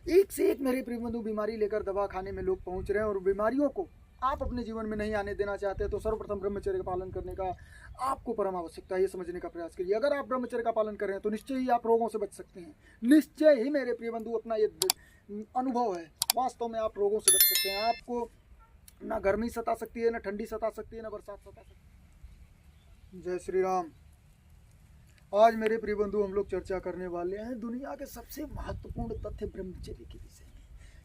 एक से एक मेरे प्रिय बंधु बीमारी लेकर दवा खाने में लोग पहुंच रहे हैं और बीमारियों को आप अपने जीवन में नहीं आने देना चाहते तो सर्वप्रथम ब्रह्मचर्य का पालन करने का आपको परम आवश्यकता है। ये समझने का प्रयास करिए। अगर आप ब्रह्मचर्य का पालन कर रहे हैं तो निश्चय ही आप रोगों से बच सकते हैं। निश्चय ही मेरे प्रिय बंधु अपना ये अनुभव है, वास्तव में आप रोगों से बच सकते हैं। आपको ना गर्मी सता सकती है, ना ठंडी सता सकती है, ना बरसात सता सकती है। जय श्री राम। आज मेरे प्रिय बंधु हम लोग चर्चा करने वाले हैं दुनिया के सबसे महत्वपूर्ण तथ्य ब्रह्मचर्य के विषय में,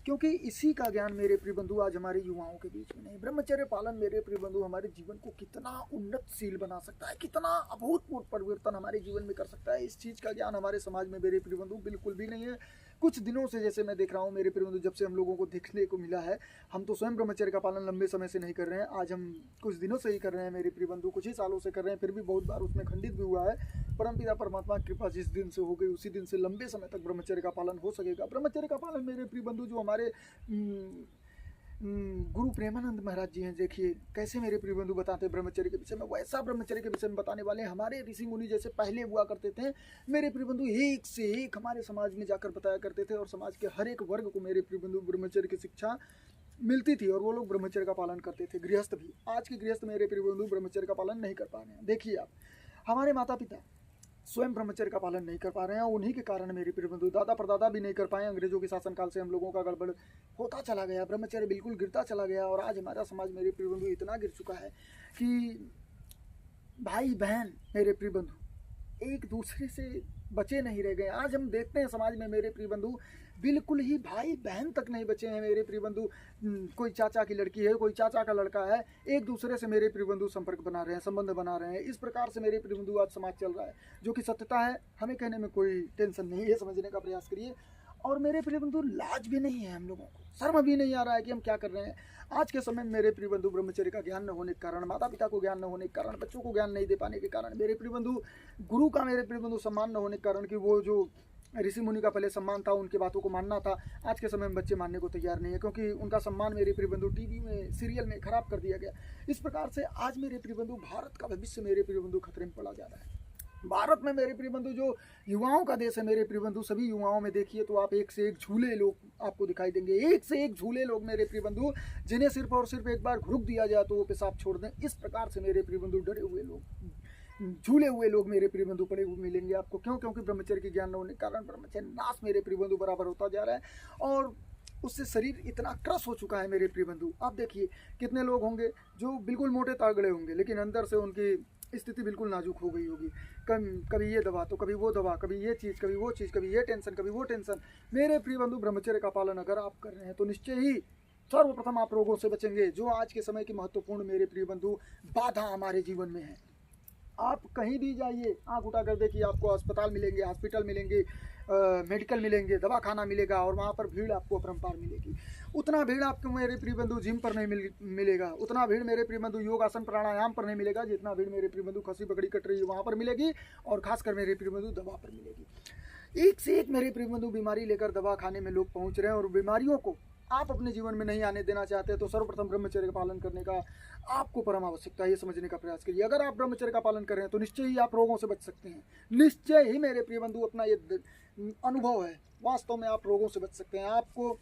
क्योंकि इसी का ज्ञान मेरे प्रिय बंधु आज हमारे युवाओं के बीच में नहीं। ब्रह्मचर्य पालन मेरे प्रिय बंधु हमारे जीवन को कितना उन्नतशील बना सकता है, कितना अभूतपूर्व परिवर्तन हमारे जीवन में कर सकता है, इस चीज़ का ज्ञान हमारे समाज में मेरे प्रिय बंधु बिल्कुल भी नहीं है। कुछ दिनों से जैसे मैं देख रहा हूँ मेरे प्रिय बंधु, जब से हम लोगों को देखने को मिला है, हम तो स्वयं ब्रह्मचर्य का पालन लंबे समय से नहीं कर रहे हैं, आज हम कुछ दिनों से ही कर रहे हैं मेरे प्रिय बंधु, कुछ ही सालों से कर रहे हैं, फिर भी बहुत बार उसमें खंडित भी हुआ है। परमपिता परमात्मा की कृपा जिस दिन से हो गई उसी दिन से लंबे समय तक ब्रह्मचर्य का पालन हो सकेगा। ब्रह्मचर्य का पालन मेरे प्रिय बंधु जो हमारे गुरु प्रेमानंद महाराज जी हैं, देखिए कैसे मेरे प्रिय बंधु बताते हैं ब्रह्मचर्य के विषय में, वैसा ब्रह्मचर्य के विषय में बताने वाले हमारे ऋषि मुनि जैसे पहले हुआ करते थे मेरे प्रिय बंधु, एक से एक हमारे समाज में जाकर बताया करते थे और समाज के हर एक वर्ग को मेरे प्रिय बंधु ब्रह्मचर्य की शिक्षा मिलती थी और वो लोग ब्रह्मचर्य का पालन करते थे। गृहस्थ भी, आज के गृहस्थ मेरे प्रिय बंधु ब्रह्मचर्य का पालन नहीं कर पा रहे हैं। देखिए आप, हमारे माता पिता स्वयं ब्रह्मचर्य का पालन नहीं कर पा रहे हैं, उन्हीं के कारण मेरे प्रिय बंधु दादा परदादा भी नहीं कर पाए। अंग्रेजों के शासनकाल से हम लोगों का गड़बड़ होता चला गया, ब्रह्मचर्य बिल्कुल गिरता चला गया और आज हमारा समाज मेरे प्रिय बंधु इतना गिर चुका है कि भाई बहन मेरे प्रिय बंधु एक दूसरे से बचे नहीं रह गए। आज हम देखते हैं समाज में मेरे प्रिय बंधु बिल्कुल ही भाई बहन तक नहीं बचे हैं मेरे प्रिय बंधु। कोई चाचा की लड़की है, कोई चाचा का लड़का है, एक दूसरे से मेरे प्रिय बंधु संपर्क बना रहे हैं, संबंध बना रहे हैं। इस प्रकार से मेरे प्रिय बंधु आज समाज चल रहा है, जो कि सत्यता है, हमें कहने में कोई टेंशन नहीं है, समझने का प्रयास करिए। और मेरे प्रिय बंधु लाज भी नहीं है हम लोगों को, शर्म भी नहीं आ रहा है कि हम क्या कर रहे हैं। आज के समय में मेरे प्रिय बंधु ब्रह्मचर्य का ज्ञान न होने के कारण, माता पिता को ज्ञान न होने के कारण, बच्चों को ज्ञान नहीं दे पाने के कारण, मेरे प्रिय बंधु गुरु का मेरे प्रिय बंधु सम्मान न होने के कारण, कि वो जो ऋषि मुनि का पहले सम्मान था, उनकी बातों को मानना था, आज के समय में बच्चे मानने को तैयार नहीं है, क्योंकि उनका सम्मान मेरे प्रिय बंधु टीवी में सीरियल में खराब कर दिया गया। इस प्रकार से आज मेरे प्रिय बंधु भारत का भविष्य मेरे प्रिय बंधु खतरे में पड़ा जा रहा है। भारत में मेरे प्रिय बंधु जो युवाओं का देश है मेरे प्रिय बंधु, सभी युवाओं में देखिए तो आप एक से एक झूले लोग आपको दिखाई देंगे, एक से एक झूले लोग मेरे प्रिय बंधु, जिन्हें सिर्फ और सिर्फ एक बार घुरुक दिया जाए तो वो पेशाब छोड़ दें। इस प्रकार से मेरे प्रिय बंधु डरे हुए लोग, झूले हुए लोग मेरे प्रिय बंधु पड़े हुए मिलेंगे आपको। क्यों? क्योंकि ब्रह्मचर्य की ज्ञान न होने के कारण ब्रह्मचर्य नाश मेरे प्रिय बंधु बराबर होता जा रहा है और उससे शरीर इतना क्रश हो चुका है मेरे प्रिय बंधु। आप देखिए कितने लोग होंगे जो बिल्कुल मोटे तागड़े होंगे, लेकिन अंदर से उनकी स्थिति बिल्कुल नाजुक हो गई होगी। कभी ये दवा तो कभी वो दवा, कभी ये चीज़ कभी वो चीज़, कभी ये टेंशन कभी वो टेंशन। मेरे प्रिय बंधु ब्रह्मचर्य का पालन अगर आप कर रहे हैं तो निश्चय ही सर्वप्रथम आप रोगों से बचेंगे, जो आज के समय की महत्वपूर्ण मेरे प्रिय बंधु बाधा हमारे जीवन में है। आप कहीं भी जाइए, आँख उठा कर देखिए, आपको अस्पताल मिलेंगे, हॉस्पिटल मिलेंगे, मेडिकल मिलेंगे, दवाखाना मिलेगा और वहाँ पर भीड़ आपको अपरंपार मिलेगी। उतना भीड़ आपको मेरे प्रिय बंधु जिम पर नहीं मिलेगा, उतना भीड़ मेरे प्रिय बंधु योगासन प्राणायाम पर नहीं मिलेगा, जितना भीड़ मेरे प्रिय बंधु खसी पकड़ी कट रही है वहाँ पर मिलेगी और खासकर मेरे प्रिय बंधु दवा पर मिलेगी। एक से एक मेरे प्रिय बंधु बीमारी लेकर दवा खाने में लोग पहुँच रहे हैं और बीमारियों को आप अपने जीवन में नहीं आने देना चाहते तो सर्वप्रथम ब्रह्मचर्य का पालन करने का आपको परम आवश्यकता है। ये समझने का प्रयास करिए। अगर आप ब्रह्मचर्य का पालन कर रहे हैं तो निश्चय ही आप रोगों से बच सकते हैं। निश्चय ही मेरे प्रिय बंधु अपना ये अनुभव है, वास्तव में आप रोगों से बच सकते हैं। आपको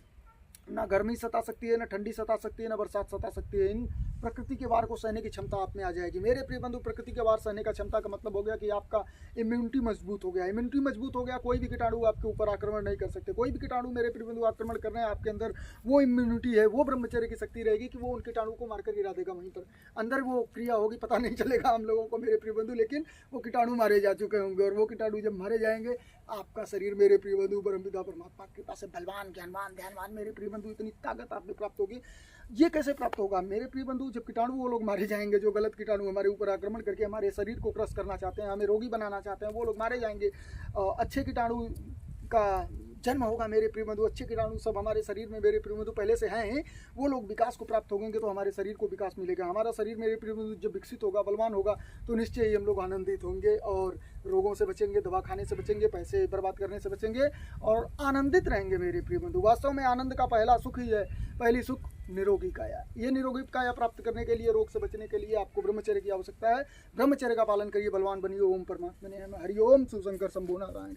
ना गर्मी सता सकती है, ना ठंडी सता सकती है, ना बरसात सता सकती है। इन प्रकृति के वार को सहने की क्षमता आप में आ जाएगी मेरे प्रिय बंधु। प्रकृति के वार सहने का क्षमता का मतलब हो गया कि आपका इम्यूनिटी मजबूत हो गया। इम्यूनिटी मजबूत हो गया, कोई भी कीटाणु आपके ऊपर आक्रमण नहीं कर सकते। कोई भी कीटाणु मेरे प्रिय बंधु आक्रमण कर रहे हैं, आपके अंदर वो इम्यूनिटी है, वो ब्रह्मचर्य की शक्ति रहेगी कि वो उन कीटाणु को मारकर गिरा देगा। वहीं पर अंदर वो क्रिया होगी, पता नहीं चलेगा हम लोगों को मेरे प्रिय बंधु, लेकिन वो कीटाणु मारे जा चुके होंगे और वो कीटाणु जब मारे जाएंगे आपका शरीर मेरे प्रिय बंधु परमपिता परमात्मा की कृपा से बलवान, ज्ञानवान, ध्यानवान मेरे प्रिय बंधु, इतनी ताकत आप में प्राप्त होगी। ये कैसे प्राप्त होगा मेरे प्रिय बंधु? जब कीटाणु वो लोग मारे जाएंगे, जो गलत कीटाणु हमारे ऊपर आक्रमण करके हमारे शरीर को क्रश करना चाहते हैं, हमें रोगी बनाना चाहते हैं, वो लोग मारे जाएंगे। अच्छे कीटाणु का जन्म होगा मेरे प्रिय बंधु। अच्छे कीटाणु सब हमारे शरीर में मेरे प्रिय बंधु पहले से हैं, वो लोग विकास को प्राप्त होंगे तो हमारे शरीर को विकास मिलेगा। हमारा शरीर मेरे प्रिय बंधु जब विकसित होगा, बलवान होगा, तो निश्चय ही हम लोग आनंदित होंगे और रोगों से बचेंगे, दवा खाने से बचेंगे, पैसे बर्बाद करने से बचेंगे और आनंदित रहेंगे मेरे प्रिय बंधु। वास्तव में आनंद का पहला सुख ही है, पहली सुख निरोगी काया। ये निरोगी काया प्राप्त करने के लिए, रोग से बचने के लिए आपको ब्रह्मचर्य की आवश्यकता है। ब्रह्मचर्य का पालन करिए, बलवान बनिए। ओम परमात्मा ने हरि ओम। शिव शंकर शंभो नारायण।